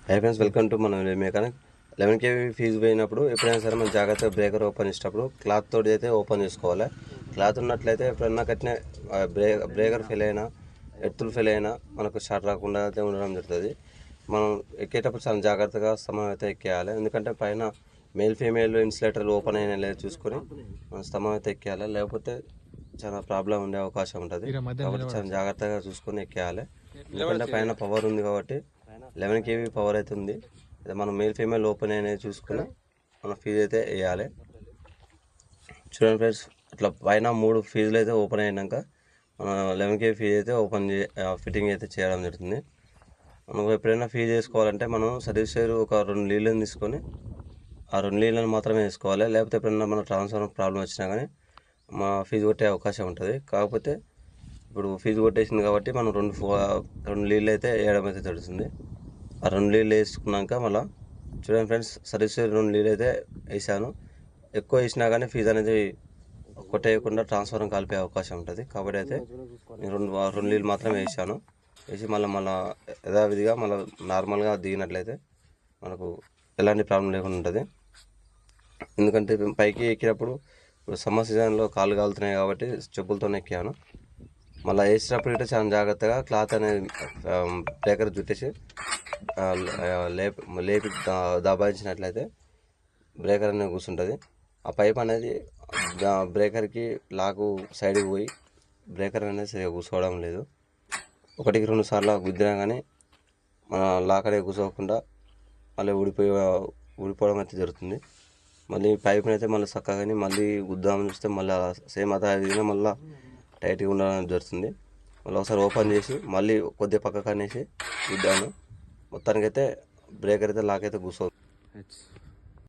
Hi friends, welcome to మన mechanic. 11 KV fee పోయినప్పుడు ఎప్పుడైనా సరే మనం జాగ్రత్తగా బ్రేకర్ ఓపెన్ చేసేటప్పుడు క్లాత్ తోటి అయితే ఓపెన్ చేసుకోవాలి. క్లాత్ ఉన్నట్లయితే ఎప్పుడన్నా కట్టిన బ్రేకర్ ఫెయిల్ అయినా, ఎత్తులు ఫెయిల్ అయినా మనకు షార్ట్ రాకుండా అయితే ఉండడం జరుగుతుంది. మనం ఎక్కేటప్పుడు చాలా జాగ్రత్తగా స్తంభం అయితే ఎక్కేయాలి. ఎందుకంటే పైన మేల్ ఫీమేల్ ఇన్సులేటర్లు ఓపెన్ అయినా లేదు చూసుకొని మనం స్తంభం అయితే ఎక్కేయాలి. లేకపోతే చాలా ప్రాబ్లం ఉండే అవకాశం ఉంటుంది. కాబట్టి చాలా జాగ్రత్తగా చూసుకొని ఎక్కేయాలి. ఎందుకంటే పైన పవర్ ఉంది కాబట్టి 11 కేవీ పవర్ అయితే ఉంది. మనం మేల్ ఫీమేల్ ఓపెన్ అనేది చూసుకుని మన ఫీజు అయితే వేయాలి. చూడండి ఫ్రెండ్స్, అట్లా పైన 3 ఫీజులు అయితే ఓపెన్ అయినాక మనం 11 కేవీ ఫీజు అయితే ఫిట్టింగ్ అయితే చేయడం జరుగుతుంది. మనం ఎప్పుడైనా ఫీజు వేసుకోవాలంటే మనం సర్వీస్ ఒక 2 లీళ్ళని తీసుకొని ఆ 2 లీళ్ళని మాత్రమే వేసుకోవాలి. లేకపోతే ఎప్పుడైనా మన ట్రాన్స్ఫార్మర్ ప్రాబ్లం వచ్చినా కానీ మా ఫీజు కొట్టే అవకాశం ఉంటుంది. కాకపోతే ఇప్పుడు ఫీజు కొట్టేసింది కాబట్టి మనం 2 లీళ్ళు అయితే వేయడం అయితే జరుగుతుంది. ఆ 2 లీళ్ళు వేసుకున్నాక మళ్ళీ చూడండి ఫ్రెండ్స్, సర్వీస్ 2 లీళ్ళు అయితే వేసాను. ఎక్కువ వేసినా కానీ ఫీజు అనేది కొట్టేయకుండా ట్రాన్స్ఫార్మర్ కాలిపోయే అవకాశం ఉంటుంది. కాబట్టి అయితే నేను 2 లీళ్ళు మాత్రమే వేసాను. వేసి మళ్ళీ యథావిధిగా మళ్ళీ నార్మల్గా దిగినట్లయితే మనకు ఎలాంటి ప్రాబ్లం లేకుండా ఉంటుంది. ఎందుకంటే పైకి ఎక్కినప్పుడు ఇప్పుడు సమ్మర్ సీజన్లో కాళ్ళు కాలుతున్నాయి కాబట్టి చెప్పులతోనే ఎక్కాను. మళ్ళీ వేసేటప్పుడు అయితే చాలా జాగ్రత్తగా క్లాత్ అనేది బ్రేకర్ చుట్టేసి లేపి దబాయించినట్లయితే బ్రేకర్ అనేది కూర్చుంటుంది. ఆ పైప్ అనేది బ్రేకర్కి లాకు సైడ్కి పోయి బ్రేకర్ అనేది సరిగా కూర్చోవడం లేదు. 1-2 సార్లు గుద్దినా కానీ మన లాక్ అనేది కూర్చోకుండా మళ్ళీ ఊడిపోవడం అయితే జరుగుతుంది. మళ్ళీ పైప్ని అయితే మళ్ళీ చక్కగా మళ్ళీ గుద్దామని చూస్తే మళ్ళీ సేమ్ అదే మళ్ళీ టైట్గా ఉండడం జరుగుతుంది. మళ్ళీ ఒకసారి ఓపెన్ చేసి మళ్ళీ కొద్దిగా పక్కకు అనేసి గుద్దాను. మొత్తానికైతే బ్రేకర్ అయితే లాక్ అయితే కూర్చోదు.